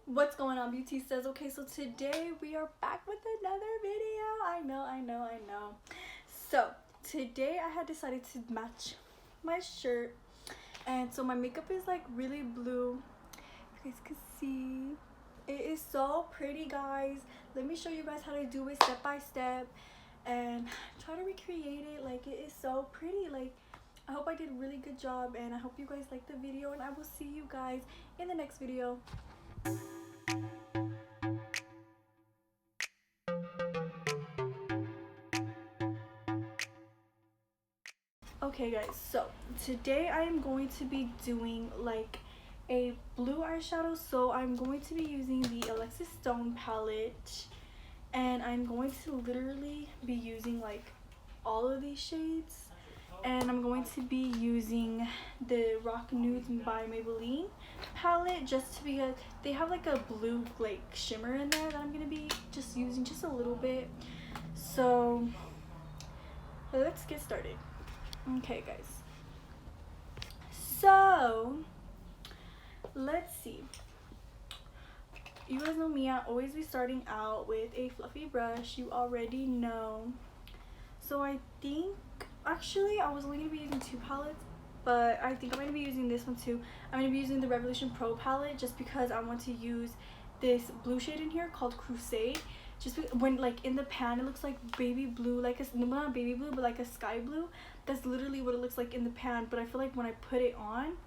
What's going on, beauty says? Okay, so today we are back with another video. I know. So today I had decided to match my shirt, and so my makeup is like really blue. You guys can see it is so pretty, guys. Let me show you guys how to do it step by step and try to recreate it. Like, it is so pretty. Like, I hope I did a really good job, and I hope you guys like the video, and I will see you guys in the next video. Okay guys, so today I am going to be doing like a blue eyeshadow. So I'm going to be using the Alexis Stone palette, and I'm going to literally be using like all of these shades, and I'm going to be using the Rock Nudes by Maybelline palette just because they have like a blue like shimmer in there that I'm going to be just using just a little bit. So let's get started. Okay guys, so let's see. You guys know me, I always be starting out with a fluffy brush. You already know. So I think actually I was only going to be using two palettes, but I think I'm going to be using this one too. I'm going to be using the Revolution Pro palette just because I want to use this blue shade in here called Crusade. Just when like in the pan it looks like baby blue, like a not baby blue but like a sky blue. That's literally what it looks like in the pan, but I feel like when I put it on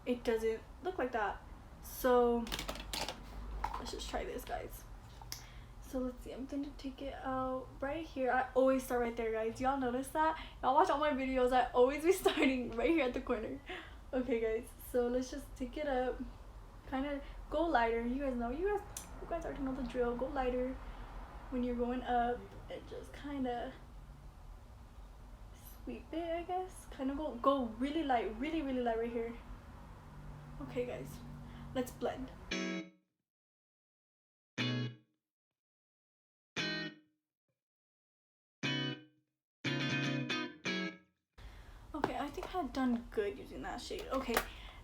it doesn't look like that. So let's just try this, guys. So let's see, I'm gonna take it out right here. I always start right there, guys. Y'all notice that? Y'all watch all my videos, I always be starting right here at the corner. Okay guys, so let's just take it up, kind of go lighter. You guys already know the drill. Go lighter when you're going up, and just kind of sweep it, I guess. Kind of go really light, really light right here. Okay guys, let's blend. Okay, I think I had done good using that shade. Okay,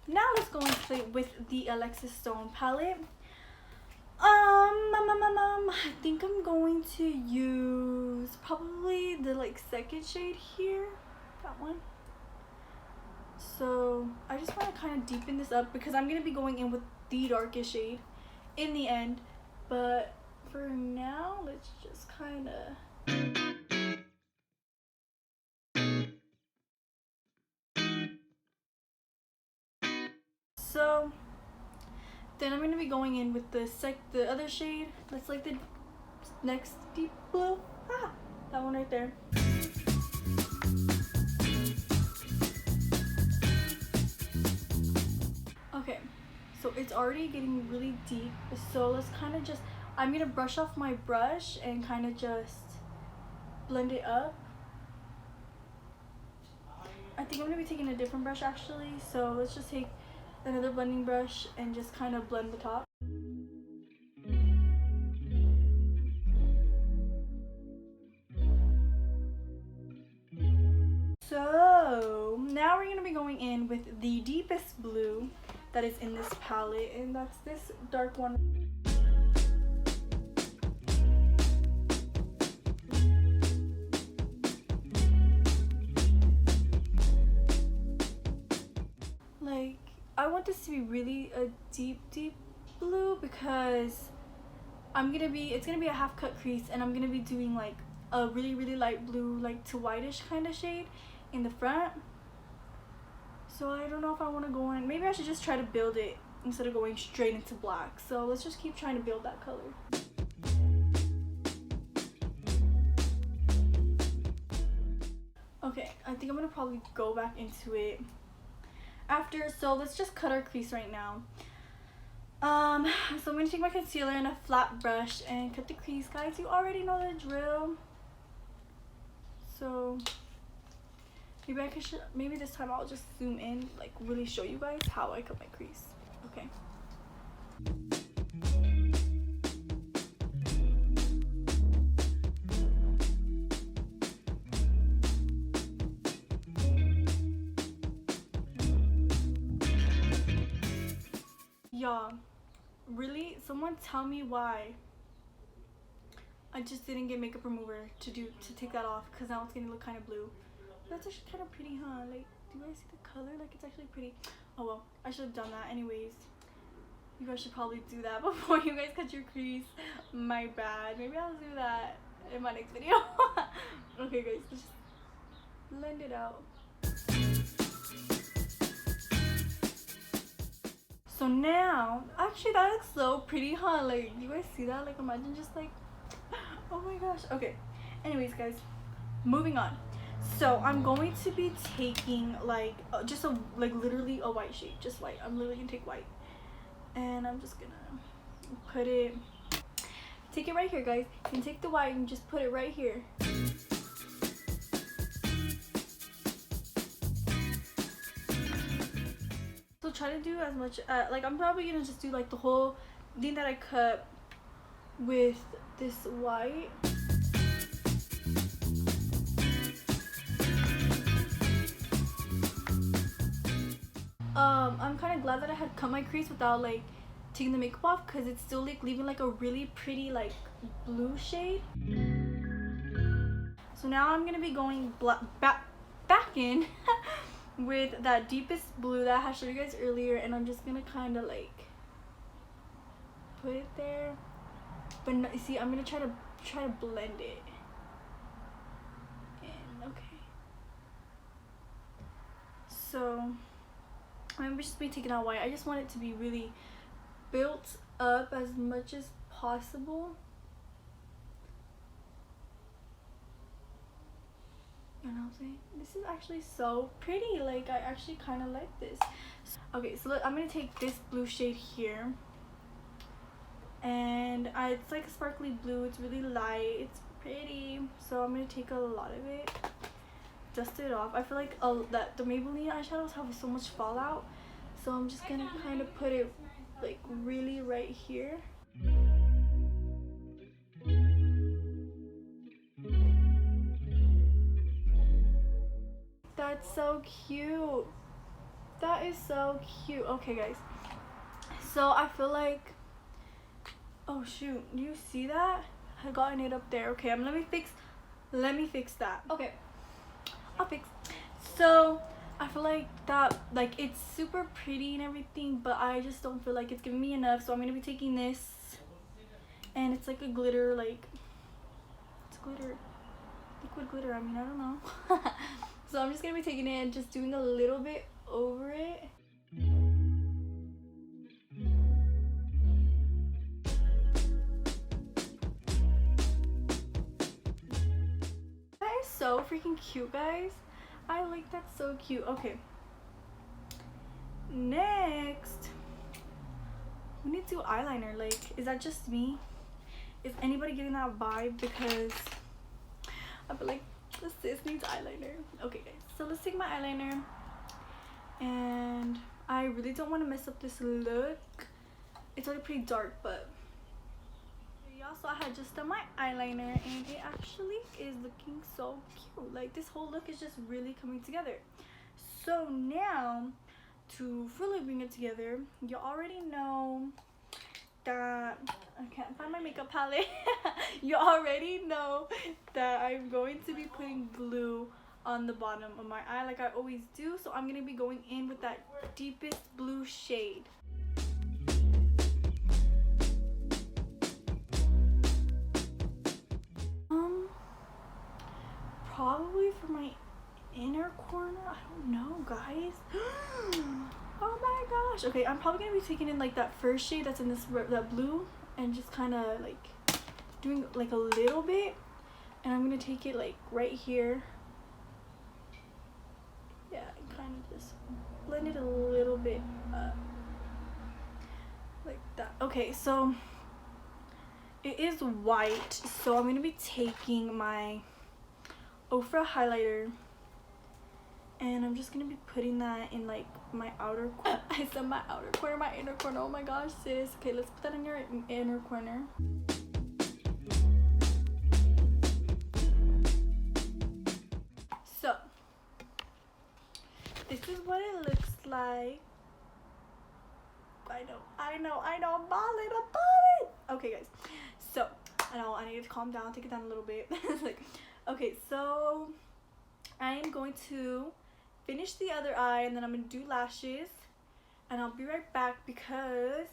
now let's go and play with the Alexis Stone palette. I think I'm going to use probably the like second shade here, that one. So I just want to kind of deepen this up because I'm gonna be going in with the darkest shade in the end. But for now, let's just kind of. So then I'm gonna be going in with the other shade that's like the next deep blue. That one right there. Okay, so it's already getting really deep. So let's kind of just, I'm gonna brush off my brush and kind of just blend it up. I think I'm gonna be taking a different brush actually. So let's just take another blending brush and just kind of blend the top. So now we're gonna be going in with the deepest blue that is in this palette, and that's this dark one. Like, I want this to be really a deep blue because it's gonna be a half cut crease, and I'm gonna be doing like a really light blue, like to whitish kind of shade in the front. So I don't know if I want to go in. Maybe I should just try to build it instead of going straight into black. So let's just keep trying to build that color. Okay, I think I'm gonna probably go back into it after. So let's just cut our crease right now. So I'm gonna take my concealer and a flat brush and cut the crease, guys. You already know the drill. So maybe this time I'll just zoom in, like really show you guys how I cut my crease. Okay. Y'all, Really, someone tell me why I just didn't get makeup remover to take that off, because now it's gonna look kind of blue. That's actually kind of pretty, huh? Like, do you guys see the color? Like, it's actually pretty. Oh well, I should have done that anyways. You guys should probably do that before you guys cut your crease. My bad. Maybe I'll do that in my next video. Okay guys, let's just blend it out. So now, actually that looks so pretty, huh? Like, you guys see that? Like, imagine just like, oh my gosh. Okay, anyways guys, moving on. So I'm going to be taking like just a literally a white shade, just white. I'm literally gonna take white, and I'm just gonna take it right here, guys. You can take the white and just put it right here. So try to do as much like, I'm probably gonna just do like the whole thing that I cut with this white. I'm kind of glad that I had cut my crease without like taking the makeup off, because it's still like leaving like a really pretty like blue shade. So now I'm gonna be going back in with that deepest blue that I had showed you guys earlier, and I'm just gonna kind of like put it there. But no, see, I'm gonna try to blend it in. Okay, so I'm gonna just be taking out white. I just want it to be really built up as much as possible. You know what I'm saying? This is actually so pretty. Like, I actually kind of like this. Okay, so look, I'm gonna take this blue shade here, and it's like a sparkly blue. It's really light. It's pretty. So I'm gonna take a lot of it, dust it off. I feel like that the Maybelline eyeshadows have so much fallout, so I'm just gonna kind of put it like really right here. That's so cute. That is so cute. Okay guys, so I feel like, oh shoot, do you see that? I gotten it up there. Okay, let me fix that. Okay, I'll fix. So I feel like that, like, it's super pretty and everything, but I just don't feel like it's giving me enough. So I'm gonna be taking this, and it's like a glitter, like, it's glitter, liquid glitter. I mean, I don't know. So I'm just gonna be taking it and just doing a little bit over it. That is so freaking cute, guys. I like that, so cute. Okay, next we need to do eyeliner. Like, is that just me? Is anybody getting that vibe? Because I feel like the sis needs eyeliner. Okay guys, so let's take my eyeliner, and I really don't want to mess up this look. It's already pretty dark, but y'all, so I had just done my eyeliner, and it actually is looking so cute. Like, this whole look is just really coming together. So now, to fully bring it together, you already know that I can't find my makeup palette. You already know that I'm going to be putting glue on the bottom of my eye like I always do. So I'm gonna be going in with that deepest blue shade. Probably for my inner corner. I don't know, guys. Oh my gosh. Okay, I'm probably gonna be taking in like that first shade that's in this, that blue, and just kind of like doing like a little bit, and I'm gonna take it like right here. Yeah, and kind of just blend it a little bit up like that. Okay, so it is white, so I'm gonna be taking my Ofra highlighter, and I'm just gonna be putting that in like my outer corner. I said my outer corner, my inner corner. Oh my gosh, sis. Okay, let's put that in your inner corner. So this is what it looks like. I'm balling. Okay, guys. So, I know I need to calm down, take it down a little bit. Like, okay, so I am going to finish the other eye and then I'm gonna do lashes, and I'll be right back because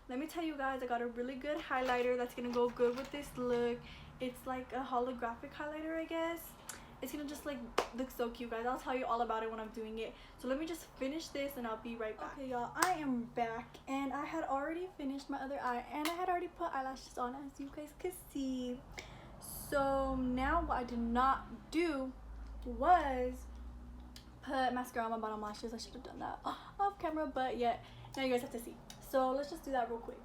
let me tell you guys, I got a really good highlighter that's gonna go good with this look. It's like a holographic highlighter, I guess. It's gonna just like look so cute, guys. I'll tell you all about it when I'm doing it. So let me just finish this and I'll be right back. Okay, y'all, I am back and I had already finished my other eye and I had already put eyelashes on, as you guys could see. So now what I did not do was put mascara on my bottom lashes. I should have done that off camera, but yeah, now you guys have to see. So let's just do that real quick.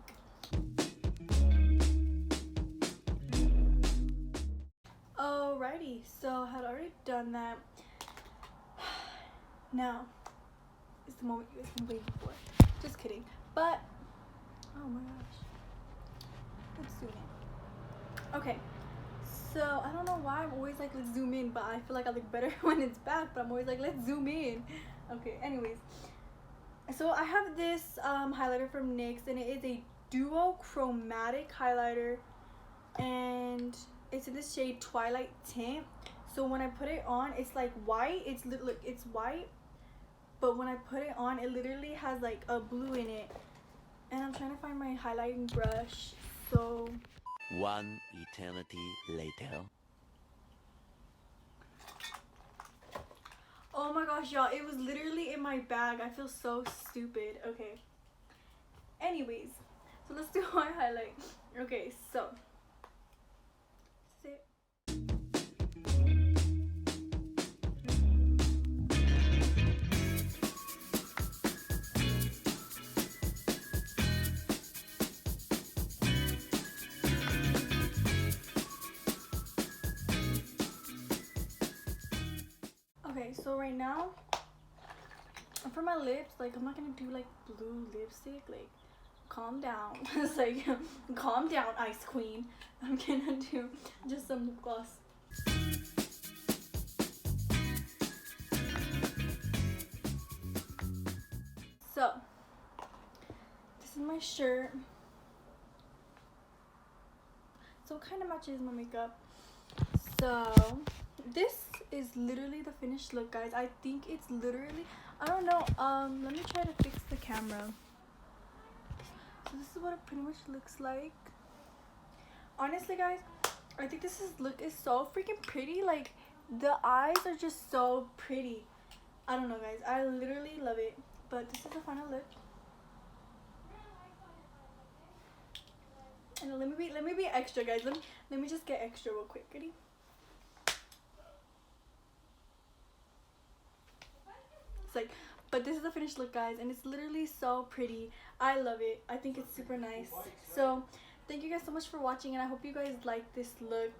Alrighty, so I had already done that. Now is the moment you guys been waiting for. Just kidding, but oh my gosh, let's zoom in. Okay, so I don't know why I'm always like, let's zoom in, but I feel like I look better when it's back, but I'm always like, let's zoom in. Okay, anyways, so I have this highlighter from NYX, and it is a duo chromatic highlighter, and it's in this shade Twilight Tint. So when I put it on, it's like white. Look, it's white, but when I put it on, it literally has like a blue in it. And I'm trying to find my highlighting brush. So one eternity later. oh my gosh, y'all, it was literally in my bag. I feel so stupid. Okay, anyways, so let's do our highlight. Okay, so this is it. Okay, so right now for my lips, like, I'm not gonna do like blue lipstick, like, calm down. It's like, calm down, Ice Queen. I'm gonna do just some lip gloss. So this is my shirt, so it kind of matches my makeup. So this is literally the finished look, guys. I think it's literally, I don't know, let me try to fix the camera. So this is what it pretty much looks like. Honestly, guys, I think look is so freaking pretty. Like, the eyes are just so pretty. I don't know, guys, I literally love it. But this is the final look. And let me be extra, guys. Let me just get extra real quick. Ready? It's like, but this is the finished look, guys, and it's literally so pretty. I love it. I think it's super nice. So thank you guys so much for watching, and I hope you guys like this look.